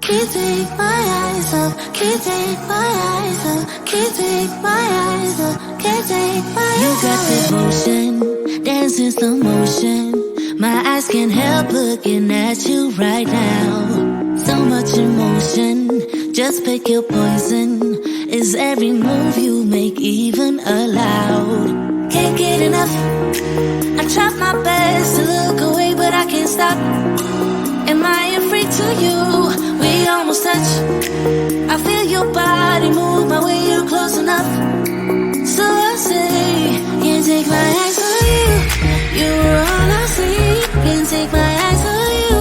Can't take my eyes off, can't take my eyes off, can't take my eyes off, can't take my eyes off. You got devotion, dancing slow motion. My eyes can't help looking at you right now. So much emotion, just pick your poison. Is every move you make even allowed? Can't get enough. I try my best to look away, but I can't stop. Am I afraid to you? We almost touch. I feel your body move my way, you're close enough. So I say, can't take my eyes on you. You were all I see. Can't take my eyes on you.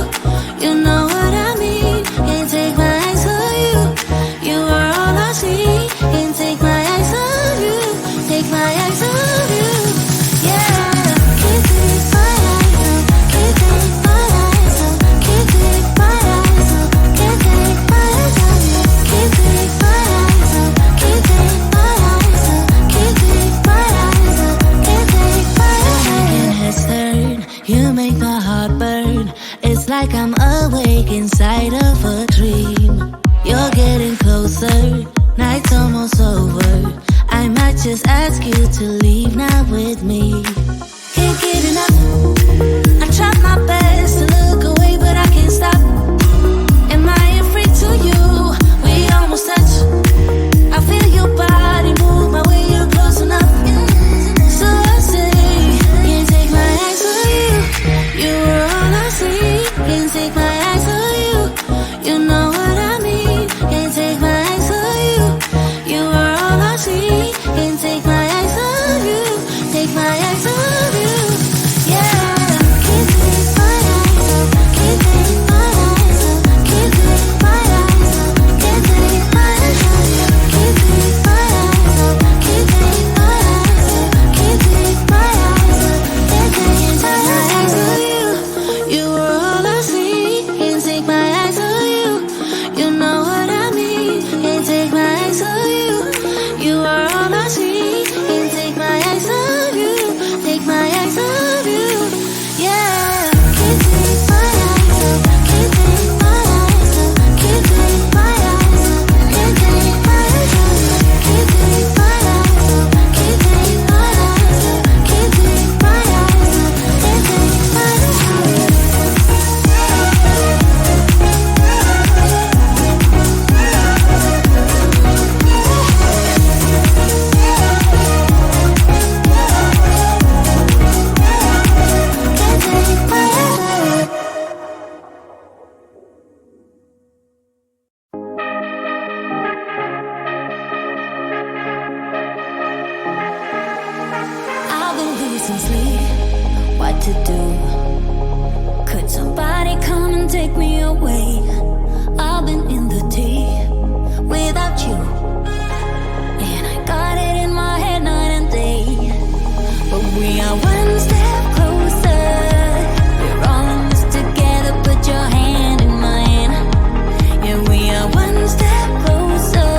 You know what I mean. Can't take my eyes on you. You were all I see. Can't take my eyes on you. Take my eyes on you. Yeah. Can't take my eyes off. Can't take my eyes off. Can't take my eyes off. Can't take my eyes off you. Can't take my eyes off. Can't take my eyes off. Can't take my eyes off. Can't take my eyes off. Your head's turned. You make my heart burn. It's like I'm awake inside of a dream. You're getting closer. Night's almost over. I might just ask you to leave now with me. Can't get enough. I try my best to look away, but I can't stop. Am I afraid to you? We almost touch. I feel your body move my way, you're close enough. So I say, can't take my eyes on you. You were all I see. Can't take my eyes on you. You know what I mean. Can't take my eyes on you. You were all I see. Can't take my eyes on you. Take my eyes on you. Yeah. Can't take my eyes off. Can't take my eyes off. Can't take my eyes off. Can't take my eyes off you. Can't take my eyes off. Can't take my eyes off. Can't take my eyes off. Can't take my eyes on you. You were all I see. Can't take my eyes on you. You know what I mean. Can't take my eyes on you. You are all I see. Can't take my eyes on you. Take my eyes on you. Yeah. Can't take my eyes off. Can't take my eyes off. Can't take my eyes off. Can't take my eyes on you. Can't take my eyes off. Can't take my eyes off. Can't take my eyes off. Can't take my eyes on you. I've been losing sleep, what to do? Could somebody come and take me away? I've been in the deep without you, and I got it in my head night and day. But we are one step closer. We're all in this together. Put your hand in mine. Yeah, we are one step closer.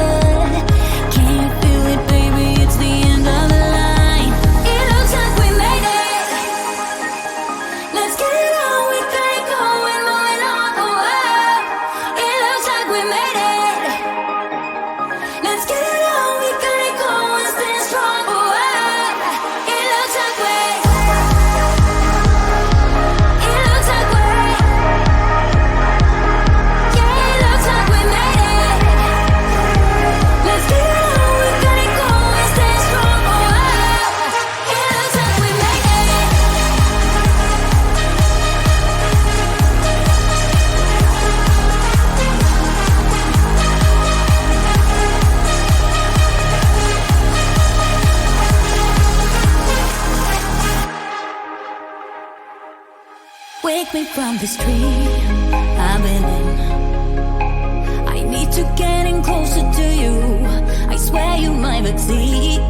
Can you feel it, baby? It's the end of the line. It looks like we made it. Let's get it on. We got it going, moving on the world. It looks like we made it. Let's get it on. We got it going, stand strong. It looks like we. It looks like we. Yeah, it looks like we made it. Let's get it on. We got it going, stand strong. It looks like we made it. Wake me from this dream I've been in. I need to get in closer to you. I swear you might succeed.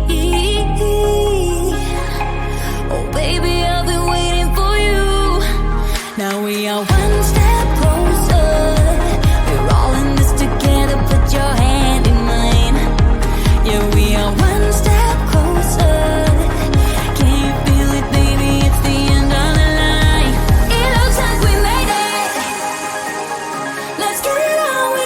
Oh baby, I've been waiting for you. Now we are one step closer. We're all in this together. Put your hand in mine. Yeah, we are one step closer. Can you feel it, baby? It's the end of the line. It looks like we made it. Let's get it on. We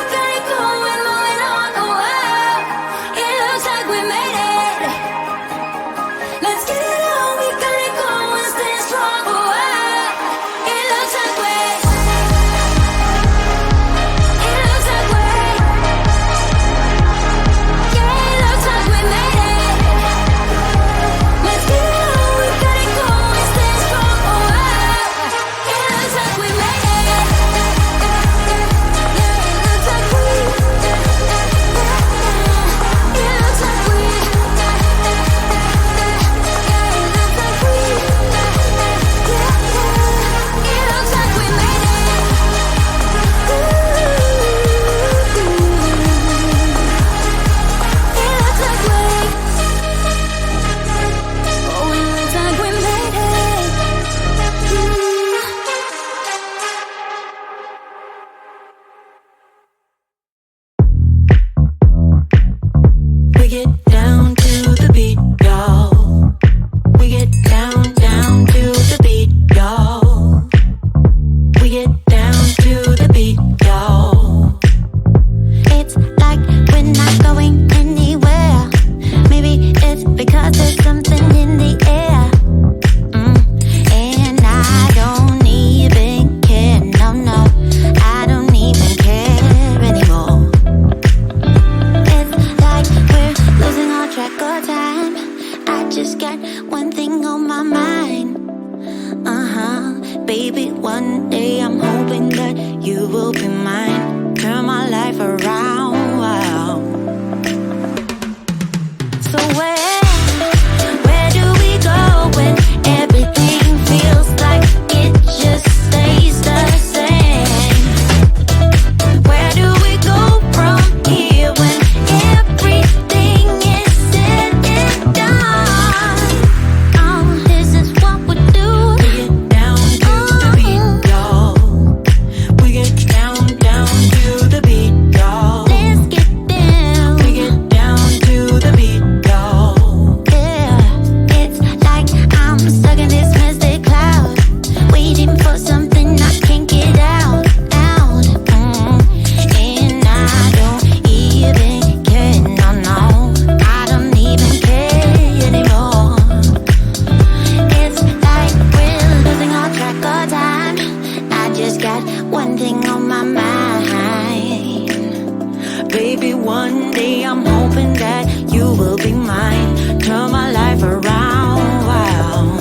Baby, one day I'm hoping that you will be mine. Turn my life around, wow.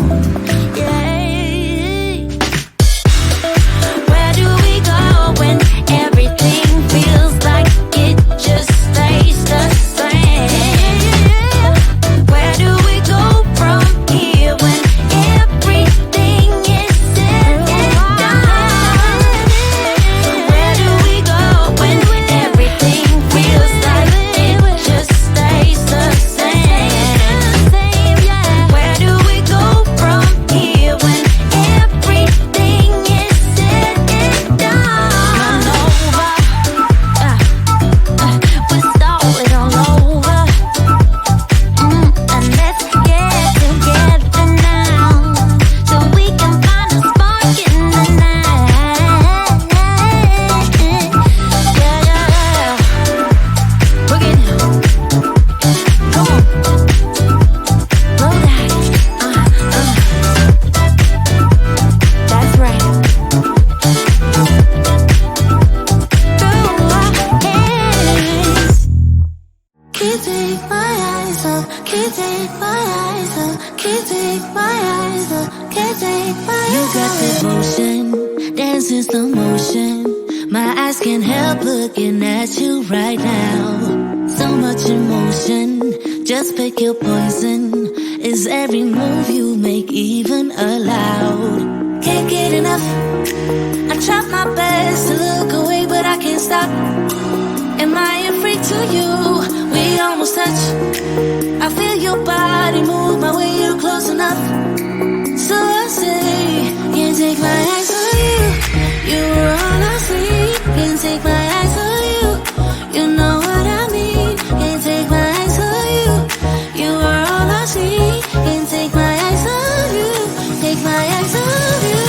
Yeah. Where do we go when everything feels like it just stays the same? Where do we go from here when everything is said and done? Where do we go when everything feels like it just stays the same? Where do we go from here when everything is said and done? We'll start it all over. And let's get together now, so we can find a spark in the night. Yeah. Boogie down. Come on. Roll that. That's right. Through our hands. Can't take my eyes off, can't take my eyes off, can't take my eyes off, can't take my eyes off. You got that motion, dancing slow motion. My eyes can't help looking at you right now. So much emotion, just pick your poison. Is every move you make even allowed? Can't get enough. I try my best to look away, but I can't stop. Am I a freak to you? We almost touch. I feel your body move my way, you're close enough. So I say, can't take my eyes on you. You were all I see. Can't take my eyes on you. You know what I mean. Can't take my eyes on you. You were all I see. Can't take my eyes on you. Take my eyes on you.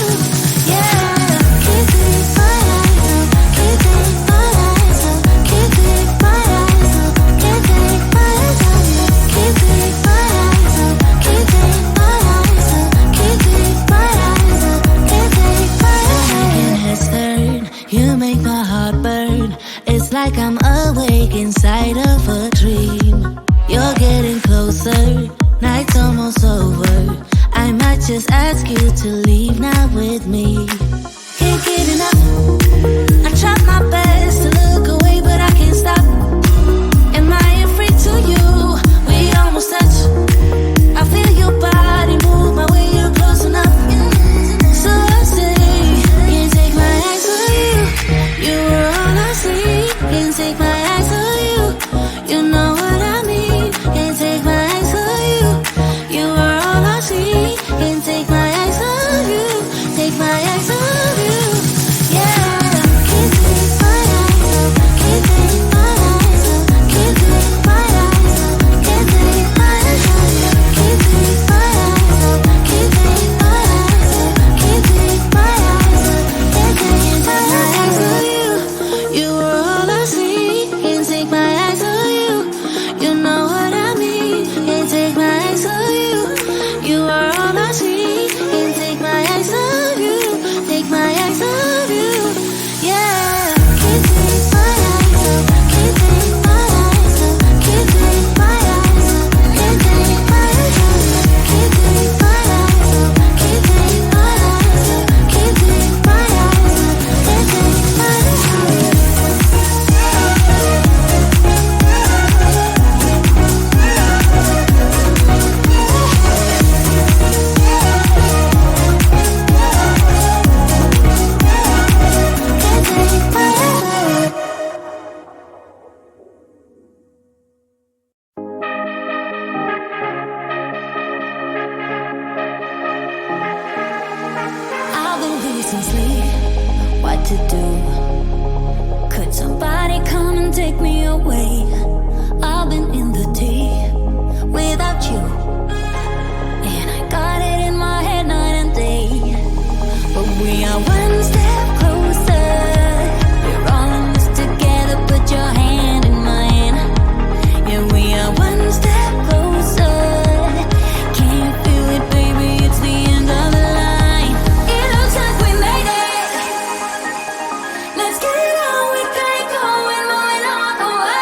Yeah. Can't take my eyes off. Can't take my eyes off. Can't take my eyes off. Can't take my eyes off you. Can't take my eyes off. Can't take my eyes off. Can't take my eyes off. Can't take my eyes off. Your head's turned, you make my heart burn. It's like I'm awake inside of a dream. You're getting closer, night's almost over. I might just ask you to leave now with me. Can't get enough. I try my best to look away, but I can't stop. Am I a freak to you? We almost touch. I feel your body move my way, you're close enough. So I say, can't take my eyes on you. You were all I see. Can't take my eyes on you. You know what I mean. Can't take my eyes on you. You were all I see. Can't take my eyes on you. Take my eyes on you. Yeah. Can't take my eyes off. Can't take my eyes off. Can't take my eyes off. Can't take my eyes off you. Can't take my eyes off. Can't take my eyes off. Can't take my eyes off. Can't take my eyes on you. You were all I see. Can't take my eyes on you. You know what I mean. Can't take my eyes on you. You are all I see. Can't take my eyes on you. Take my eyes on you. Yeah. Can't take my eyes off. Can't take my eyes off. Can't take my eyes off. Can't take my eyes off you. Can't take my eyes off. Can't take my eyes off. Can't take my eyes off. Can't take my eyes off you. I've been losing sleep, what to do? Could somebody come and take me away? I've been in the deep without you, and I got it in my head night and day. But we are one step closer. We're all in this together. Put your hand in mine. Yeah, we are one step closer. Can you feel it, baby? It's the end of the line. It looks like we made it. Let's get it on. We can't go and moving on the way.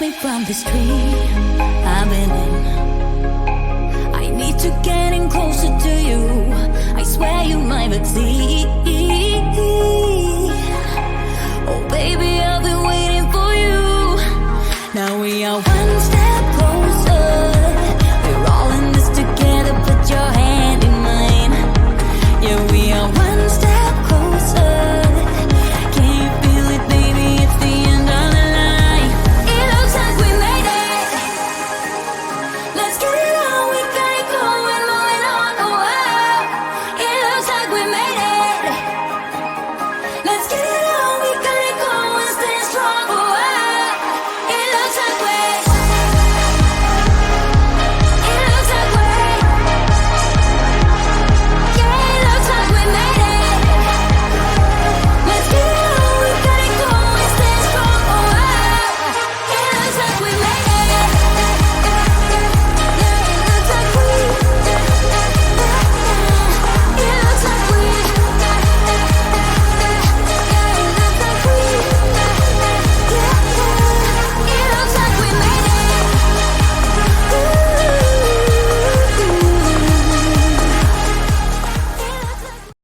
me from this tree I've been in. I need to get in closer to you. I swear you might exceed.